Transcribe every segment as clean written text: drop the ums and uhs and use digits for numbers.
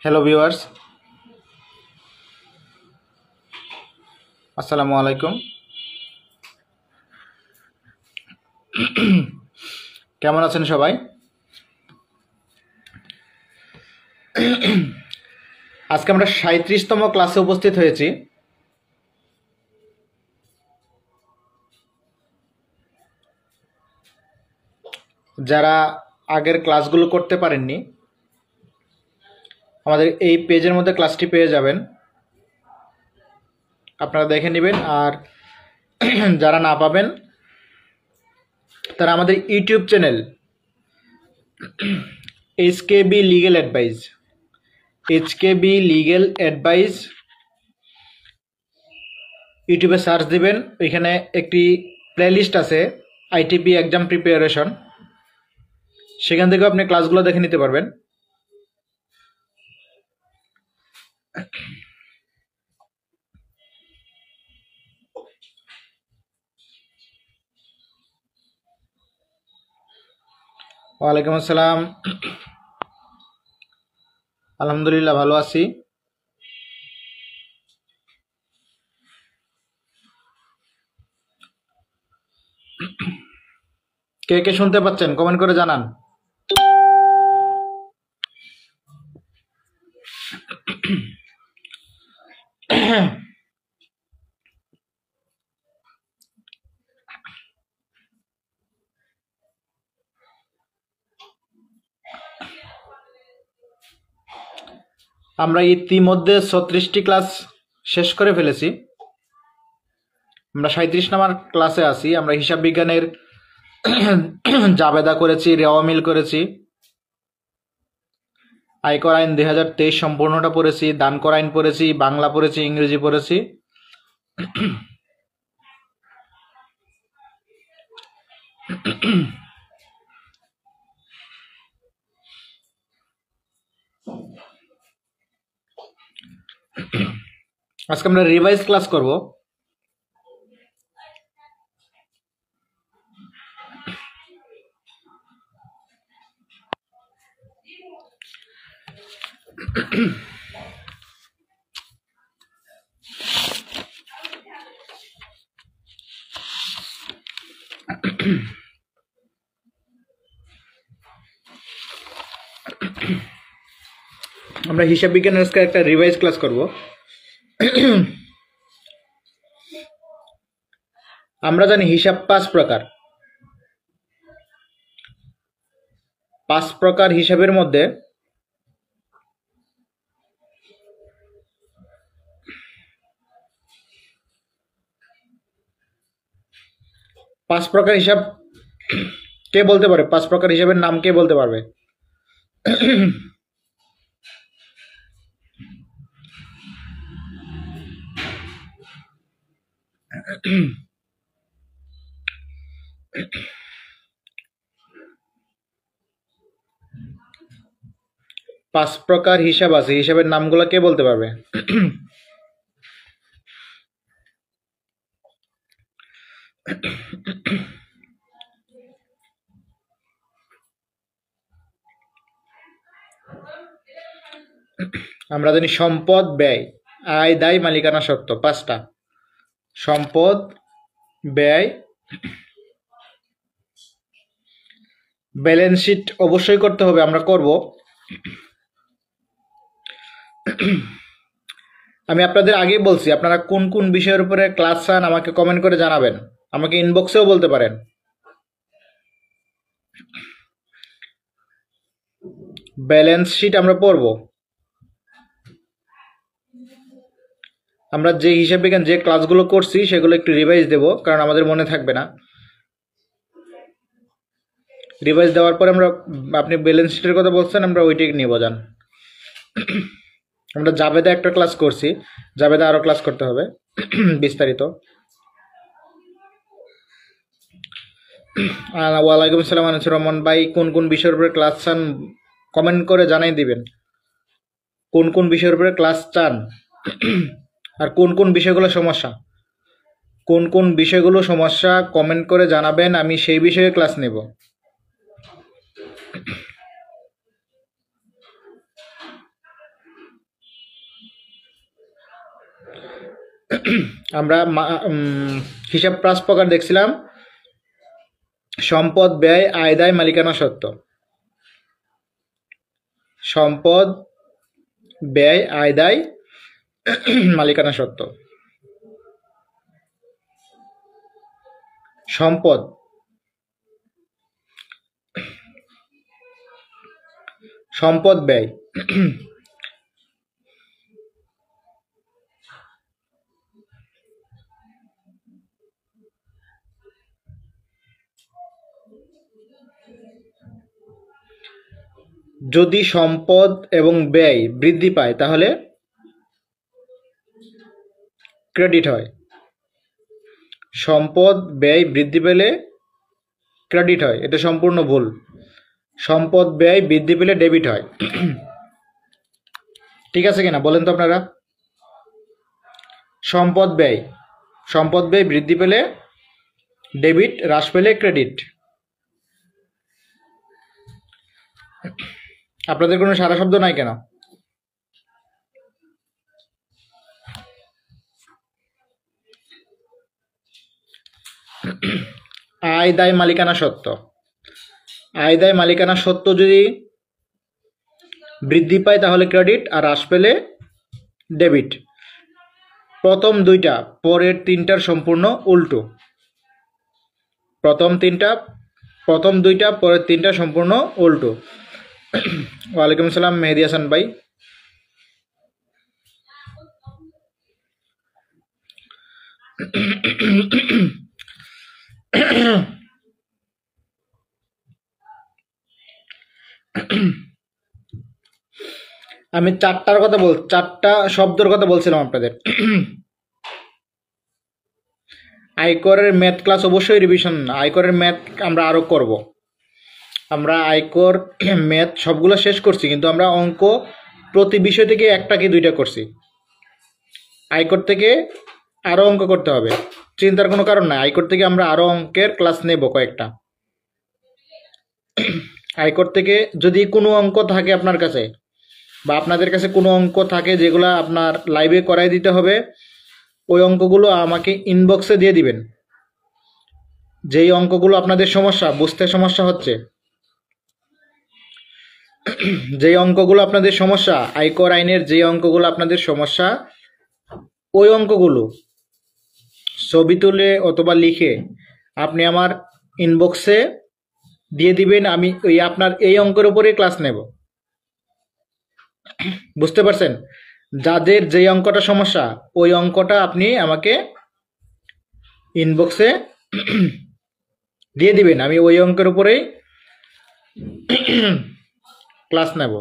Hello viewers, আসসালামু আলাইকুম। কেমন আছেন সবাই? আজকে আমরা ৩৭তম ক্লাসে উপস্থিত হয়েছি। যারা আগের ক্লাসগুলো করতে পারেননি, আমাদের এই পেজের মধ্যে ক্লাসটি পেয়ে যাবেন, আপনারা দেখে নেবেন। আর যারা না পাবেন তারা আমাদের ইউটিউব চ্যানেল এইচকেবি লিগ্যাল অ্যাডভাইস ইউটিউবে সার্চ দিবেন। ওইখানে একটি প্লেলিস্ট আছে আইটিপি এক্সাম প্রিপারেশন, সেখান থেকেও আপনি ক্লাসগুলো দেখে নিতে পারবেন। ওয়ালাইকুম আসসালাম। আলহামদুলিল্লাহ ভালো আছি। কে কে শুনতে পাচ্ছেন কমেন্ট করে জানান। আমরা ইতিমধ্যে ৩৬টি ক্লাস শেষ করে ফেলেছি। আমরা ৩৭ নম্বর ক্লাসে আছি। আমরা হিসাব বিজ্ঞানের জাবেদা করেছি, রেওয়া মিল করেছি, আয়কর আইন ২০২৩ সম্পূর্ণটা পড়েছি, দান কর আইন পড়েছি, বাংলা পড়েছি, ইংরেজি পড়েছি। আজকে আমরা রিভাইজ ক্লাস করব। আমরা হিসাব বিজ্ঞানের আজকে একটা রিভাইজ ক্লাস করব। আমরা জানি হিসাব ৫ প্রকার। ৫ প্রকার হিসাবের মধ্যে পাঁচ প্রকার হিসাব কে বলতে পারে? ৫ প্রকার হিসাবের নাম কে বলতে পারবে? পাঁচ প্রকার হিসাব আছে, হিসাবের নামগুলো কে বলতে পারবে? আমরা জানি সম্পদ, ব্যয়, আয়, দায়, মালিকানা সত্ত্ব। ৫টা: সম্পদ, ব্যয়, ব্যালেন্স শিট অবশ্যই করতে হবে, আমরা করব। আমি আপনাদের আগেই বলছি, আপনারা কোন কোন বিষয়ের উপরে ক্লাস চান আমাকে কমেন্ট করে জানাবেন, আমাকে ইনবক্সেও বলতে পারেন। ব্যালেন্স শিট আমরা পড়ব। আমরা যে হিসাব বিজ্ঞান যে ক্লাসগুলো করছি সেগুলো একটু রিভাইজ দেব, কারণ আমাদের মনে থাকবে না। রিভাইজ দেওয়ার পরে আপনি ব্যালেন্স শিটের কথা বলছেন, আমরা ওইটাই নিয়ে বোঝান। আমরা জাবেদা একটা ক্লাস করছি, জাবেদা আরো ক্লাস করতে হবে বিস্তারিত। ওয়ালাইকুম আসসালাম আনিসুর রহমান ভাই। কোন কোন বিষয়ের উপরে ক্লাস চান কমেন্ট করে জানাই দিবেন, কোন কোন বিষয়ের উপরে ক্লাস চান আর কোন কোন বিষয়গুলো সমস্যা। কোন কোন বিষয়গুলো সমস্যা কমেন্ট করে জানাবেন, আমি সেই বিষয়ে ক্লাস নেব। আমরা হিসাব 5 প্রকার দেখছিলাম। সম্পদ, ব্যয়, আয়, দায়, মালিকানা সত্ত্ব। সম্পদ, ব্যয়, আয়, দায়, মালিকানা সত্ত্ব। সম্পদ, সম্পদ ব্যয়, যদি সম্পদ এবং ব্যয় বৃদ্ধি পায় তাহলে ক্রেডিট হয়। সম্পদ ব্যয় বৃদ্ধি পেলে ক্রেডিট হয়, এটা সম্পূর্ণ ভুল। সম্পদ ব্যয় বৃদ্ধি পেলে ডেবিট হয়। ঠিক আছে কিনা বলেন তো আপনারা? সম্পদ ব্যয় বৃদ্ধি পেলে ডেবিট, হ্রাস পেলে ক্রেডিট। আপনাদের কোনো সারা শব্দ নাই কেন? আয়, দায়, মালিকানা সত্ত্ব। আয়, দায়, মালিকানা সত্ত্ব যদি বৃদ্ধি পায় তাহলে ক্রেডিট, আর হ্রাস পেলে ডেবিট। প্রথম দুইটা পরের তিনটার সম্পূর্ণ উল্টো। প্রথম দুইটা পরের তিনটা সম্পূর্ণ উল্টো। ওয়ালাইকুম আসসালাম মেহেদি হাসান ভাই। আমি চারটা শব্দের কথা বলছিলাম আপনাদের। আয়করের ম্যাথ ক্লাস অবশ্যই রিভিশন, আয়করের ম্যাথ আমরা আরো করব। আমরা আয়কর ম্যাথ সবগুলো শেষ করছি, কিন্তু আমরা অঙ্ক প্রতি বিষয় থেকে একটা কি দুইটা করছি। আয়কর থেকে আরো অঙ্ক করতে হবে, চিন্তার কোনো কারণ নাই। আয়কর থেকে আমরা আরো অঙ্কের ক্লাস নেব কয়েকটা। আয়কর থেকে যদি কোনো অঙ্ক থাকে আপনার কাছে, বা আপনাদের কাছে কোনো অঙ্ক থাকে যেগুলো আপনার লাইভে করাই দিতে হবে, ওই অঙ্কগুলো আমাকে ইনবক্সে দিয়ে দিবেন। যেই অঙ্কগুলো আপনাদের বুঝতে সমস্যা হচ্ছে, যেই অঙ্কগুলো আপনাদের সমস্যা, আয়কর আইনের যে অঙ্কগুলো আপনাদের সমস্যা, ওই অঙ্কগুলো ছবি তুলে অথবা লিখে আপনি আমার ইনবক্সে দিয়ে দিবেন। আমি আপনার এই অঙ্কের উপরে ক্লাস নেব। বুঝতে পারছেন? যাদের যে অঙ্কটা সমস্যা, ওই অঙ্কটা আপনি আমাকে ইনবক্সে দিয়ে দিবেন। আমি ওই অঙ্কের উপরেই ক্লাস নেব।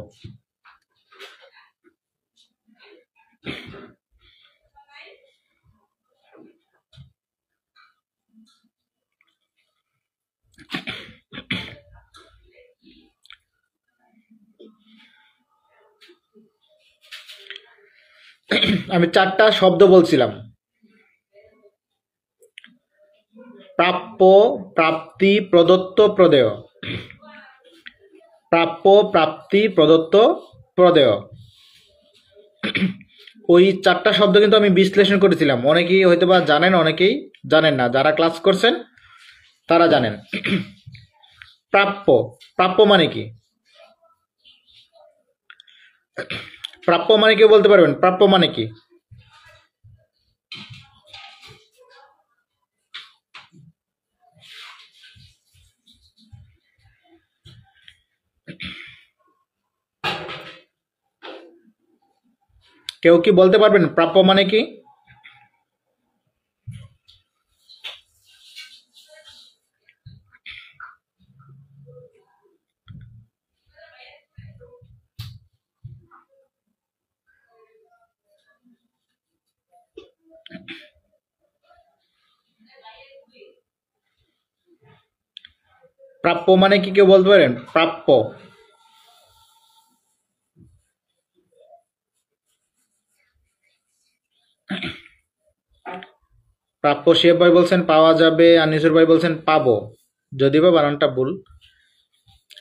আমি চারটা শব্দ বলছিলাম: প্রাপ্য, প্রাপ্তি, প্রদত্ত, প্রদেয়। প্রাপ্য, প্রাপ্তি, প্রদত্ত, প্রদেয়। ওই চারটা শব্দ কিন্তু আমি বিশ্লেষণ করেছিলাম। অনেকেই হয়তো বা জানেন, অনেকেই জানেন না। যারা ক্লাস করছেন তারা জানেন। প্রাপ্য, প্রাপ্য মানে কি? প্রাপ্য মানে কেউ বলতে পারবেন প্রাপ্য মানে কি? কেউ কি বলতে পারবেন প্রাপ্য মানে কি? প্রাপ্য মানে কি কেউ বলতে পারেন? প্রাপ্য, প্রাপ্য শিব ভাই বলছেন পাওয়া যাবে, আনিসুর ভাই বলছেন পাবো, যদি বা বানানটা ভুল।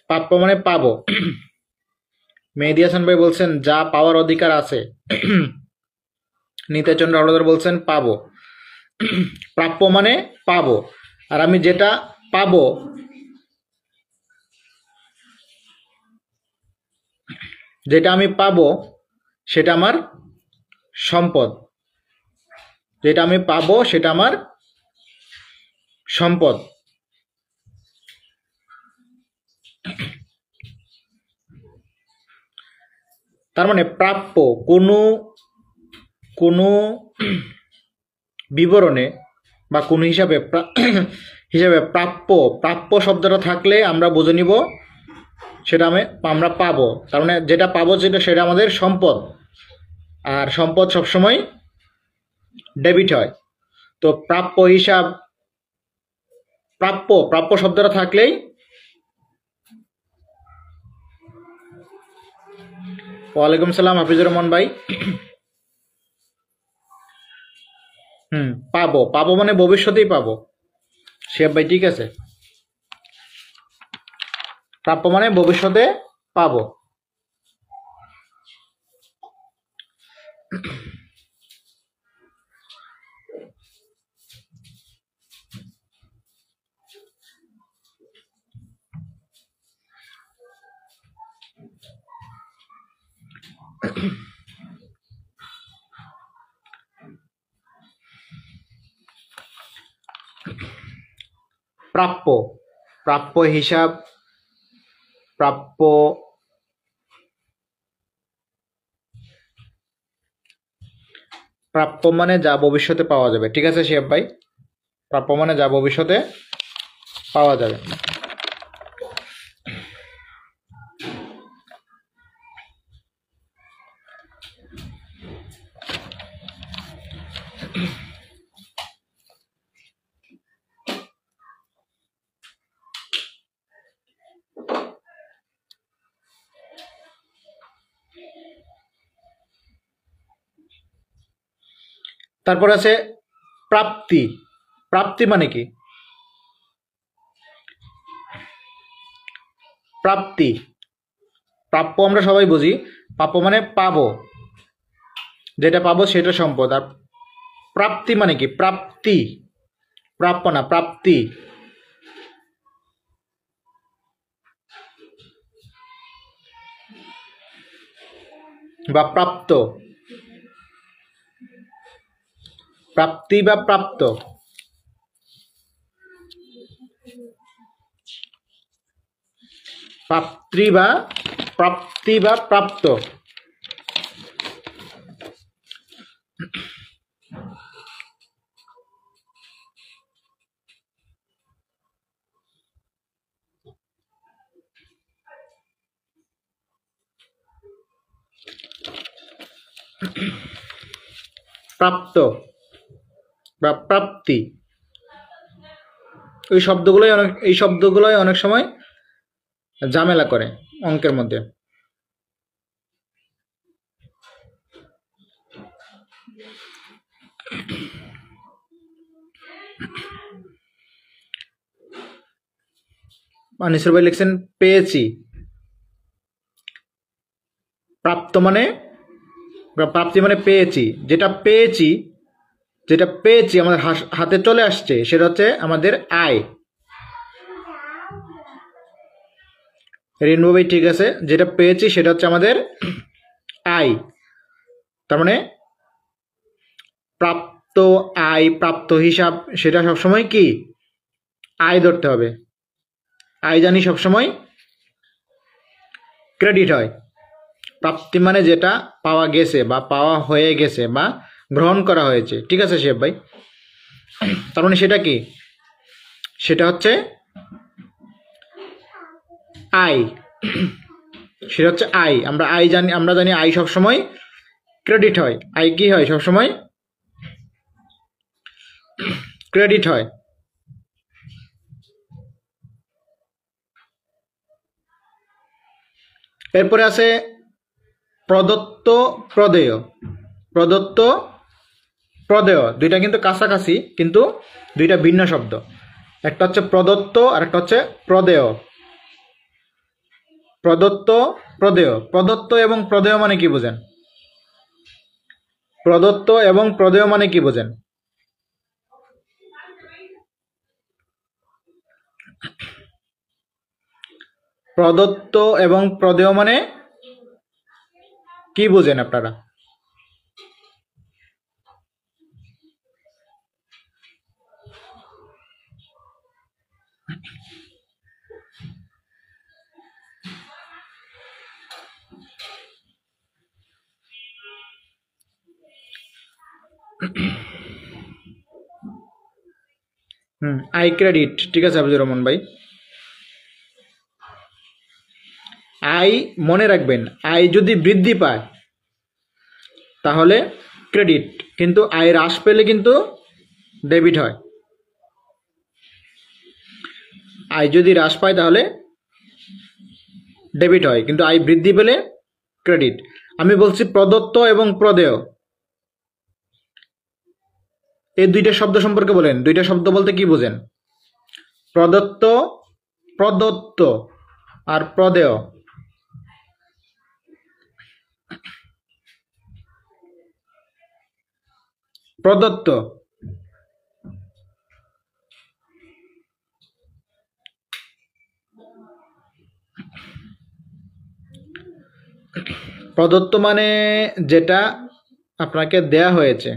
প্রাপ্য মানে পাবো। মেহেদি হাসান ভাই বলছেন যা পাওয়ার অধিকার আছে। নিতাইচন্দ্র হলদার বলছেন পাবো। প্রাপ্য মানে পাবো, আর আমি যেটা পাবো, যেটা আমি পাবো সেটা আমার সম্পদ। যেটা আমি পাবো সেটা আমার সম্পদ। তার মানে প্রাপ্য কোনো কোনো বিবরণে বা কোনো হিসাবে হিসাবে প্রাপ্য প্রাপ্য শব্দটা থাকলে আমরা বুঝে নিব সেটা আমরা পাবো। তার মানে যেটা পাবো সেটা আমাদের সম্পদ, আর সম্পদ সবসময় ডেবিট হয়। তো প্রাপ্য হিসাব প্রাপ্য শব্দটা থাকলেই ওয়ালাইকুম সালাম হাফিজুর রহমান ভাই। পাবো পাবো মানে ভবিষ্যতেই পাবো। শিহাব ভাই ঠিক আছে, প্রাপ্য মানে ভবিষ্যতে পাবো। প্রাপ্য প্রাপ্য হিসাব প্রাপ্য প্রাপ্য মানে যা ভবিষ্যতে পাওয়া যাবে। ঠিক আছে শিহাব ভাই, প্রাপ্য মানে যা ভবিষ্যতে পাওয়া যাবে। তারপর আছে প্রাপ্তি। প্রাপ্তি মানে কি? প্রাপ্তি প্রাপ্য আমরা সবাই বুঝি, প্রাপ্য মানে পাবো, যেটা পাবো সেটা সম্পদ। আর প্রাপ্তি মানে কি? প্রাপ্তি, প্রাপ্য না, প্রাপ্তি। বা প্রাপ্ত, প্রাপ্তি বা প্রাপ্ত। প্রাপ্তি বা প্রাপ্তি বা প্রাপ্ত। প্রাপ্ত বা প্রাপ্তি, এই শব্দগুলোই অনেক সময় ঝামেলা করে অঙ্কের মধ্যে। আনিসুর ভাই লিখছেন পেয়েছি। প্রাপ্ত মানে প্রাপ্তি মানে পেয়েছি, যেটা পেয়েছি, যেটা পেয়েছি আমাদের হাতে চলে আসছে সেটা হচ্ছে আমাদের আয়। রেনবো ভাই ঠিক আছে, যেটা পেয়েছি সেটা হচ্ছে আমাদের আয়। তার মানে প্রাপ্ত আয়, প্রাপ্ত হিসাব, সেটা সবসময় কি আয় ধরতে হবে। আয় জানি সবসময় ক্রেডিট হয়। প্রাপ্তি মানে যেটা পাওয়া গেছে বা পাওয়া হয়ে গেছে বা গ্রহণ করা হয়েছে। ঠিক আছে শেফ ভাই, তার মানে সেটা কি? সেটা হচ্ছে আয়। সেটা হচ্ছে আয়। আমরা আয় জানি, আমরা জানি আয় সবসময় ক্রেডিট হয়। আয় কি হয়? সবসময় ক্রেডিট হয়। এরপরে আছে প্রদত্ত প্রদেয়। প্রদত্ত প্রদেয় দুইটা কিন্তু কাছাকাছি, কিন্তু দুইটা ভিন্ন শব্দ। একটা হচ্ছে প্রদত্ত আর একটা হচ্ছে প্রদেয়। প্রদত্ত প্রদেয়, প্রদত্ত এবং প্রদেয় মানে কি বুঝেন? প্রদত্ত এবং প্রদেয় মানে কি বোঝেন? প্রদত্ত এবং প্রদেয় মানে কি বোঝেন আপনারা? আই ক্রেডিট, ঠিক আছে হাফিজুর রহমান ভাই। আয় মনে রাখবেন, আয় যদি বৃদ্ধি পায় তাহলে ক্রেডিট, কিন্তু আয় হ্রাস পেলে কিন্তু ডেবিট হয়। আয় যদি হ্রাস পায় তাহলে ডেবিট হয়, কিন্তু আয় বৃদ্ধি পেলে ক্রেডিট। আমি বলছি প্রদত্ত এবং প্রদেয়, এই দুইটা শব্দ সম্পর্কে বলেন। দুইটা শব্দ বলতে কি বোঝেন? প্রদত্ত, প্রদত্ত আর প্রদেয়। প্রদত্ত প্রদত্ত মানে যেটা আপনাকে দেয়া হয়েছে।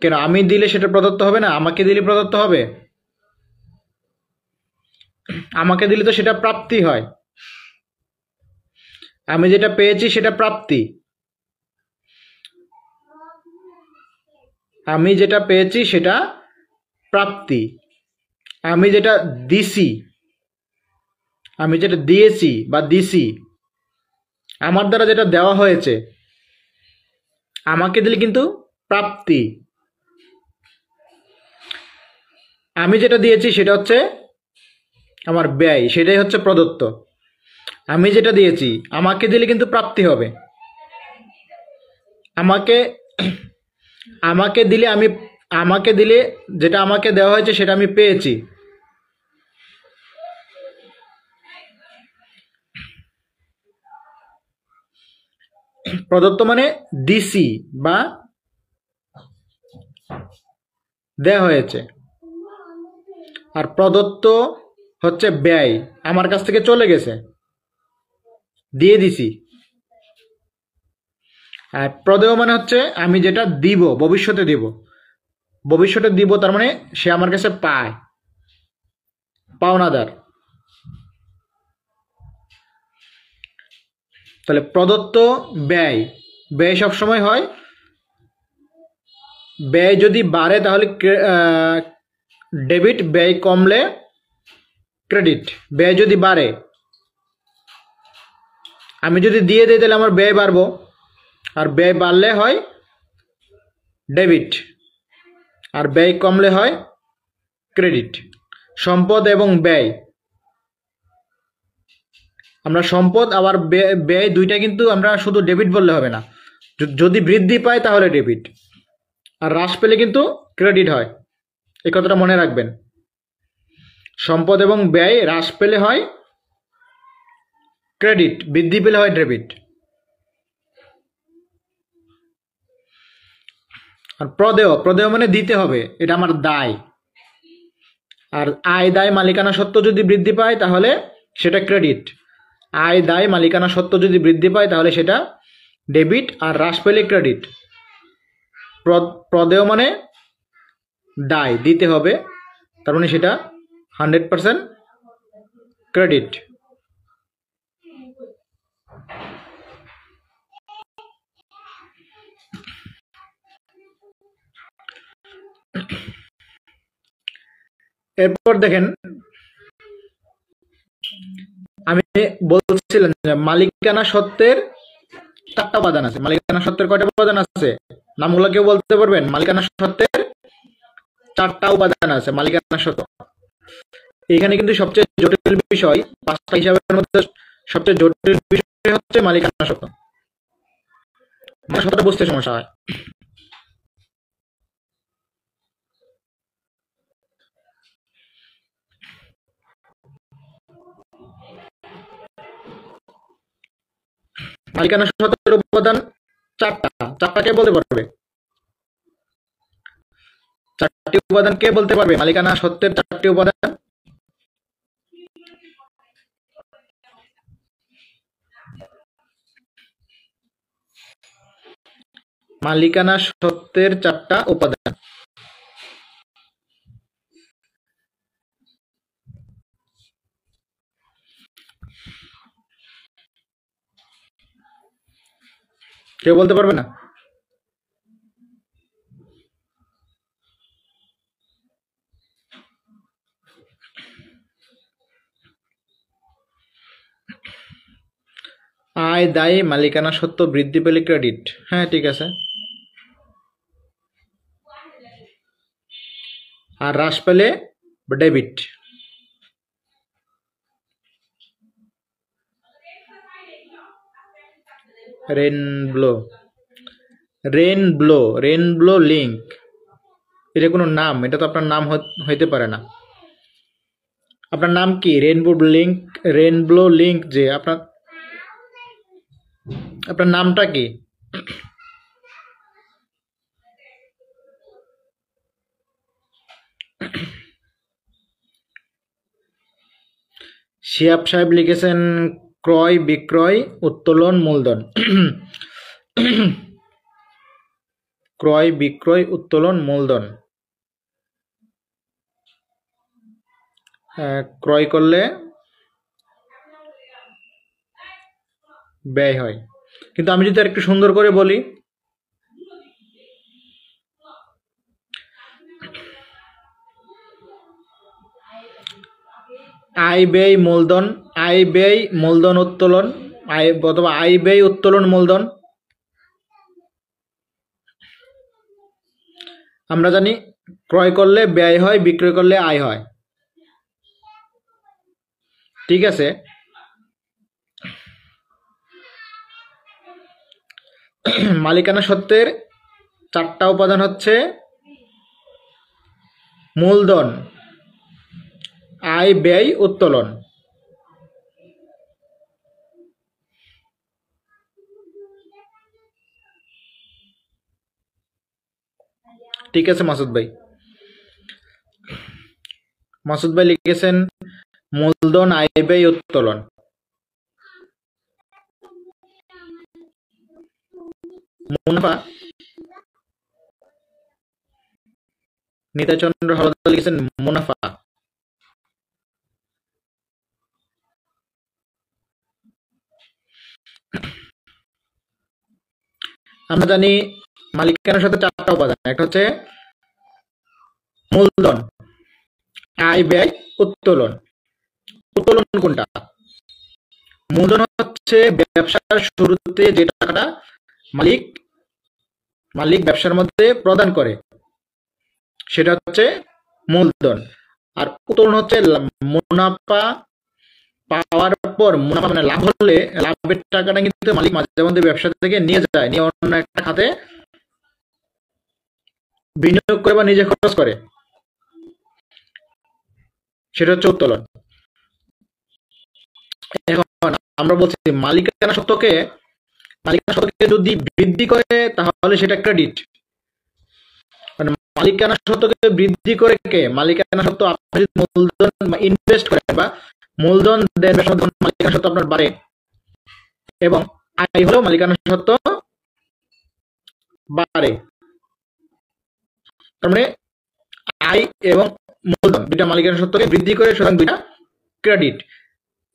কেন আমি দিলে সেটা প্রদত্ত হবে না? আমাকে দিলে প্রদত্ত হবে? আমাকে দিলে তো সেটা প্রাপ্তি হয়। আমি যেটা পেয়েছি সেটা প্রাপ্তি। আমি যেটা পেয়েছি সেটা প্রাপ্তি। আমি যেটা দিছি, আমি যেটা দিয়েছি বা দিছি, আমার দ্বারা যেটা দেওয়া হয়েছে, আমাকে দিলে কিন্তু প্রাপ্তি। আমি যেটা দিয়েছি সেটা হচ্ছে আমার ব্যয়, সেটাই হচ্ছে প্রদত্ত। আমি যেটা দিয়েছি আমাকে দিলে কিন্তু প্রাপ্তি হবে। আমাকে আমাকে দিলে আমাকে দিলে যেটা আমাকে দেওয়া হয়েছে সেটা আমি পেয়েছি। প্রদত্ত মানে দিছি বা দেওয়া হয়েছে, আর প্রদত্ত হচ্ছে ব্যয়, আমার কাছ থেকে চলে গেছে, দিয়ে দিছি। আর প্রদেয় মানে হচ্ছে আমি যেটা দিব, ভবিষ্যতে দিব। ভবিষ্যতে দিব তার মানে সে আমার কাছে পায়, পাওনাদার। তাহলে প্রদত্ত ব্যয়, ব্যয় সবসময় হয়, ব্যয় যদি বাড়ে তাহলে ডেবিট, ব্যয় কমলে ক্রেডিট। ব্যয় যদি বাড়ে, আমি যদি দিয়ে দিই তাহলে আমার ব্যয় বাড়বো, আর ব্যয় বাড়লে হয় ডেবিট, আর ব্যয় কমলে হয় ক্রেডিট। সম্পদ এবং ব্যয়, আমরা সম্পদ আবার ব্যয় দুইটা কিন্তু আমরা শুধু ডেবিট বললে হবে না। যদি বৃদ্ধি পায় তাহলে ডেবিট, আর হ্রাস পেলে কিন্তু ক্রেডিট হয়। এই কথাটা মনে রাখবেন। সম্পদ এবং ব্যয় হ্রাস পেলে হয় ক্রেডিট, বৃদ্ধি পেলে হয় ডেবিট। আর প্রদেয়, প্রদেয় মানে দিতে হবে, এটা আমার দায়। আর আয় দায় মালিকানা সত্ত্ব যদি বৃদ্ধি পায় তাহলে সেটা ক্রেডিট। আয় দায় মালিকানা সত্ত্ব যদি বৃদ্ধি পায় তাহলে সেটা ডেবিট, আর হ্রাস পেলে ক্রেডিট। প্রদেয় মানে দায়, দিতে হবে, তার মানে সেটা 100% ক্রেডিট। এরপর দেখেন, আমি বলছিলাম যে মালিকানা সত্ত্বের 4টা উপাদান আছে। মালিকানা সত্ত্বের কয়টা উপাদান আছে নামগুলো কেউ বলতে পারবেন? মালিকানা সত্ত্বের 4টা উপাদান আছে। মালিকানা সত্ত্ব এখানে কিন্তু সবচেয়ে জটিল বিষয়, 5টা হিসাবের মধ্যে সবচেয়ে জটিল বিষয় হচ্ছে মালিকানা সত্ত্ব। সত্ত্বটা বুঝতে সমস্যা হয়। মালিকানা সত্ত্বের উপাদান চারটা কে বলতে পারবে? চারটি উপাদান কে বলতে পারবে? মালিকানা সত্ত্বের চারটি উপাদান। মালিকানা সত্ত্বের চারটা উপাদান। কেউ বলতে পারবে না? আয় দায় মালিকানা সত্ত্ব বৃদ্ধি পেলে ক্রেডিট। হ্যাঁ ঠিক আছে। আর হ্রাস পেলে ডেবিট। রেনব্লো লিঙ্ক, এটা কোনো নাম? এটা তো আপনার নাম হইতে পারে না। আপনার নাম কি? রেনব্লো লিঙ্ক যে আপনার নামটা কি? শিহাব সাহেব লিখেছেন ক্রয় বিক্রয় উত্তোলন মূলধন। ক্রয় বিক্রয় উত্তোলন মূলধন। ক্রয় করলে ব্যয় হয়। কিন্তু আমি যদি আর একটু সুন্দর করে বলি, আয় ব্যয় মূলধন উত্তোলন, অথবা আয় ব্যয় উত্তোলন মূলধন। আমরা জানি ক্রয় করলে ব্যয় হয়, বিক্রয় করলে আয় হয়। ঠিক আছে। মালিকানা সত্ত্বের চারটা উপাদান হচ্ছে মূলধন, আয় ব্যয় উত্তোলন। ঠিক আছে মাসুদ ভাই লিখেছেন মূলধন, আয় ব্যয় উত্তোলন। মুনাফা, নিতাইচন্দ্র হলদার লিখেছেন মুনাফা। আমরা জানি মালিকানার সাথে চারটা উপাদান। একটা হচ্ছে মূলধন, আয় ব্যয় উত্তোলন। উত্তোলন কোনটা? মূলধন হচ্ছে ব্যবসার শুরুতে যে টাকাটা মালিক ব্যবসার মধ্যে প্রদান করে, সেটা হচ্ছে মূলধন। আর উত্তোলন হচ্ছে মুনাফা পাওয়ার পর, মুনাফা মানে লাভ হলে লাভের টাকাটা কিন্তু মালিক মাঝে মধ্যে ব্যবসা থেকে নিয়ে যায়, নিয়ে অন্য একটা খাতে বিনিয়োগ করে বা নিজে খরচ করে, সেটা হচ্ছে উত্তোলন। এখন আমরা বলছি মালিকানা সত্ত্বকে যদি বৃদ্ধি করে তাহলে সেটা ক্রেডিট। মানে মালিকানা সত্ত্বকে বৃদ্ধি করে কে? মালিকানা সত্ত্ব আপনি যদি মূলধন ইনভেস্ট করেন বা মূলধন দেন, মালিকানা সত্ত্ব আপনার বাড়ে, এবং আয় হলেও মালিকানা সত্ত্ব বাড়ে। তার মানে আয় এবং মূলধন দুইটা মালিকানা সত্ত্বকে বৃদ্ধি করে, সুতরাং দুইটা ক্রেডিট।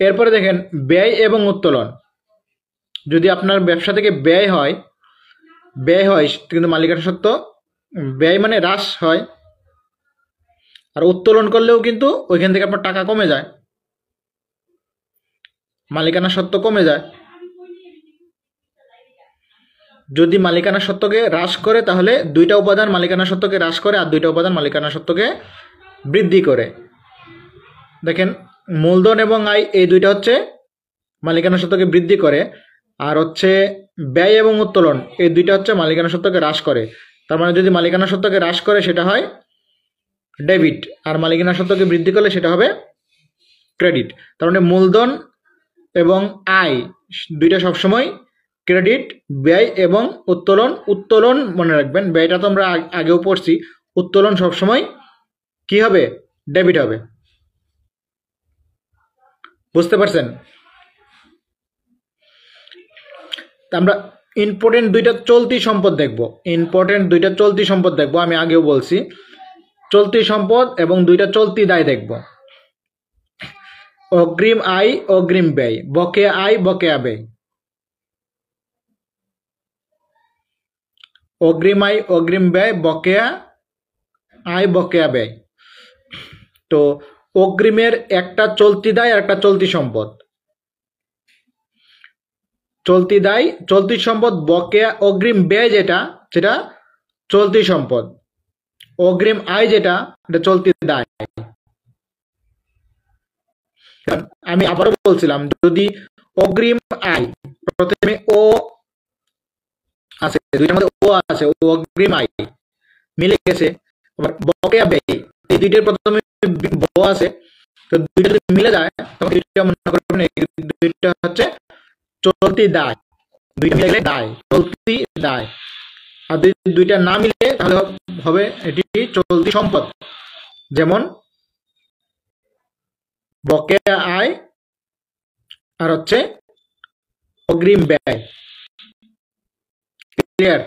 এরপরে দেখেন ব্যয় এবং উত্তোলন। যদি আপনার ব্যবসা থেকে ব্যয় হয় কিন্তু মালিকানা সত্ত্ব ব্যয় মানে হ্রাস হয়, আর উত্তোলন করলেও কিন্তু ওইখান থেকে আপনার টাকা কমে যায়, মালিকানা সত্ত্ব কমে যায়। যদি মালিকানা সত্ত্বকে হ্রাস করে তাহলে দুইটা উপাদান মালিকানা সত্ত্বকে হ্রাস করে, আর দুইটা উপাদান মালিকানা সত্ত্বকে বৃদ্ধি করে। দেখেন মূলধন এবং আয় এই দুইটা হচ্ছে মালিকানা সত্ত্বকে বৃদ্ধি করে, আর হচ্ছে ব্যয় এবং উত্তোলন এই দুইটা হচ্ছে মালিকানা সত্ত্বকে হ্রাস করে। তার মানে যদি মালিকানা সত্ত্বকে হ্রাস করে সেটা হয় ডেবিট, আর মালিকানা সত্ত্বকে বৃদ্ধি করলে সেটা হবে ক্রেডিট। তার মানে মূলধন এবং আয় দুইটা সবসময় ক্রেডিট ব্যয় এবং উত্তোলন। উত্তোলন মনে রাখবেন, ব্যয়টা তো আমরা আগেও পড়ছি, উত্তোলন সবসময় কি হবে? ডেবিট হবে। বুঝতে পারছেন? আমরা ইম্পর্টেন্ট দুইটা চলতি সম্পদ দেখব। ইম্পর্টেন্ট দুইটা চলতি সম্পদ দেখব, আমি আগেও বলছি। চলতি সম্পদ এবং দুইটা চলতি দায় দেখব। অগ্রিম আয়, অগ্রিম ব্যয়, বকেয়া আয়, বকেয়া ব্যয়। অগ্রিম আয়, অগ্রিম ব্যয়, বকেয়া আয়, বকেয়া ব্যয়। তো অগ্রিমের একটা চলতি দায় আর একটা চলতি সম্পদ। চলতি দায়, চলতি সম্পদ, বকেয়া অগ্রিম ব্যয় যেটা, সেটা চলতি সম্পদ। অগ্রিম আয় যেটা, এটা চলতি দায়। আমি আবারও বলছিলাম, যদি অগ্রিম আয়, প্রথমে ও আছে, দুইটার মধ্যে ও আছে, ও অগ্রিম আয় মিলে গেছে, আবার বকেয়া ব্যয়, এই দুইটার প্রথমে ব আছে, তো দুইটা যদি মিলে যায় তখন দুইটা মনে করবেন দুইটা হচ্ছে চলতি দায়। দুইটা মিলে গেলে দায়, চলতি দায়। আর যদি দুইটা না মিলে তাহলে হবে এটি চলতি সম্পদ। যেমন বকেয়া আয় আর হচ্ছে অগ্রিম ব্যয়। ক্লিয়ার?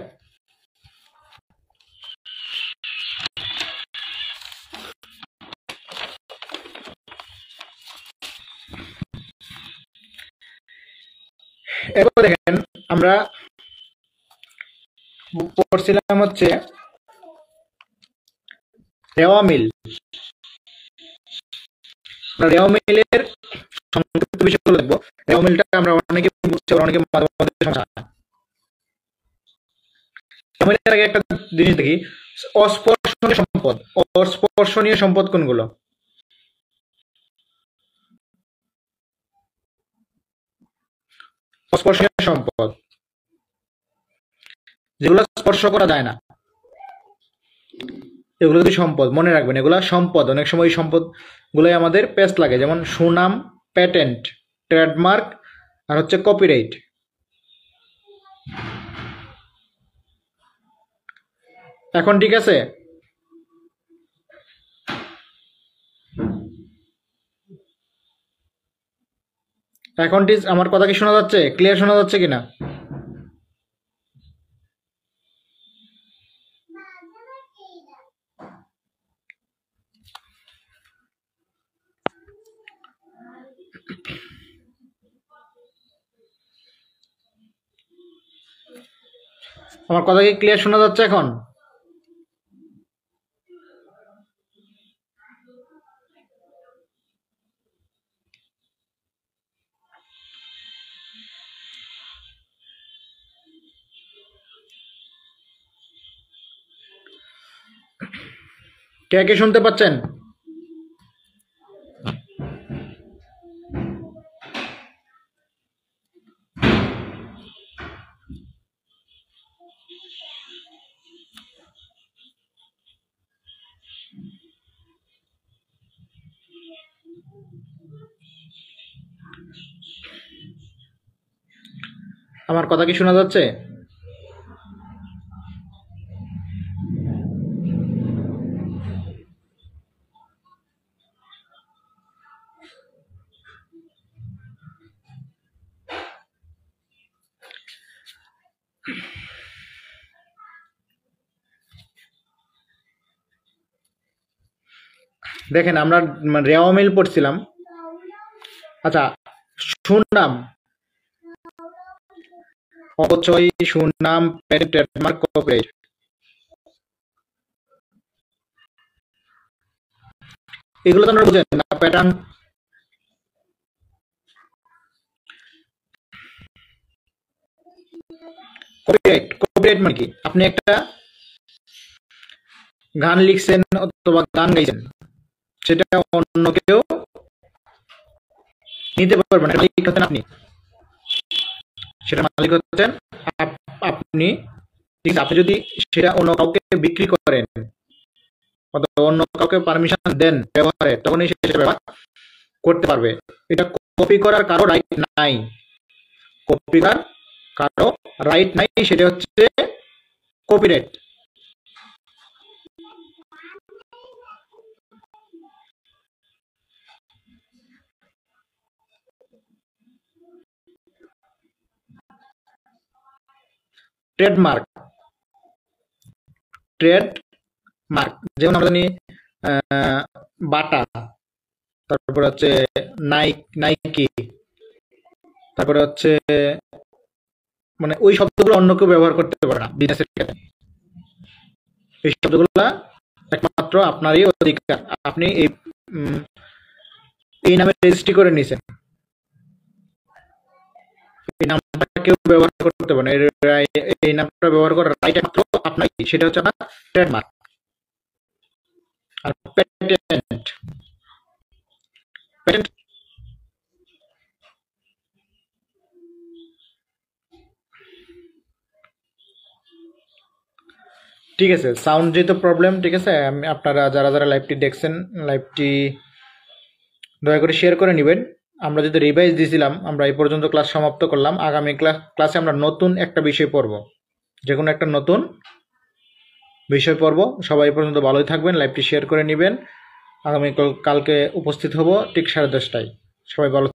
এরপর দেখেন, আমরা পড়ছিলাম হচ্ছে রেওয়া মিল। রেওয়া মিলের সংক্ষিপ্ত বিষয়গুলো দেখবো। রেওয়া মিলটা আমরা অনেকে বুঝছি, অনেকে সমস্যা। রেওয়া মিলের আগে একটা জিনিস দেখি, অস্পর্শনীয় সম্পদ। অস্পর্শনীয় সম্পদ কোনগুলো? অস্পর্শনীয় সম্পদ যেগুলো স্পর্শ করা যায় না, এগুলো যদি সম্পদ, মনে রাখবেন এগুলো সম্পদ। অনেক সময় এই সম্পদ গুলোই আমাদের পেস্ট লাগে, যেমন সুনাম, প্যাটেন্ট, ট্রেডমার্ক আর হচ্ছে কপিরাইট। এখন ঠিক আছে? এখন ঠিক আমার কথা কি শোনা যাচ্ছে? ক্লিয়ার শোনা যাচ্ছে কিনা? আমার কথা কি ক্লিয়ার শোনা যাচ্ছে এখন? কে কে শুনতে পাচ্ছেন? আমার কথা কি শোনা যাচ্ছে? দেখেন, আমরা রেওয়া মিল পড়ছিলাম। আচ্ছা, সুনাম, অপচয়, সুনাম, প্যাটেন্ট, ট্রেডমার্ক, কপিরাইট, এগুলো তো আমরা বুঝেন না। প্যাটার্ন, কপিরাইট, কপিরাইট মানে কি? আপনি একটা গান লিখছেন অথবা গান গাইছেন, সেটা অন্য কেউ নিতে পারবেন না, মালিক হচ্ছেন আপনি। সেটা মালিক হচ্ছেন আপনি। ঠিক আছে? আপনি যদি সেটা অন্য কাউকে বিক্রি করেন অথবা অন্য কাউকে পারমিশন দেন ব্যবহারে, তখনই সে সেটা ব্যবহার করতে পারবে। এটা কপি করার কারো রাইট নাই। কপি করার কারো রাইট নাই, সেটা হচ্ছে কপিরাইট। ট্রেডমার্ক, ট্রেডমার্ক যেমন আমরা জানি বাটা, তারপরে হচ্ছে নাইকি, তারপরে হচ্ছে মানে ওই শব্দগুলো অন্য কেউ ব্যবহার করতে পারে না বিজনেসের ক্ষেত্রে। এই শব্দগুলো একমাত্র আপনারই অধিকার, আপনি এই নামে রেজিস্ট্রি করে নিয়েছেন, এই নামটা কেউ ব্যবহার করতে পারে না, এই নামটা ব্যবহার করার রাইট একমাত্র আপনার, সেটা হচ্ছে আপনার ট্রেডমার্ক। আর প্যাটেন্ট, প্যাটেন্ট ঠিক আছে, সাউন্ড যেহেতু প্রবলেম, ঠিক আছে, আপনারা যারা যারা লাইভটি দেখছেন, লাইভটি দয়া করে শেয়ার করে নেবেন। আমরা যদি রিভাইজ দিয়েছিলাম, আমরা এই পর্যন্ত ক্লাস সমাপ্ত করলাম। আগামী ক্লাসে আমরা নতুন একটা বিষয় পড়ব, যে কোনো একটা নতুন বিষয় পড়ব। সবাই এই পর্যন্ত ভালোই থাকবেন, লাইভটি শেয়ার করে নেবেন। আগামী কালকে উপস্থিত হব ঠিক 10:30টায়। সবাই ভালো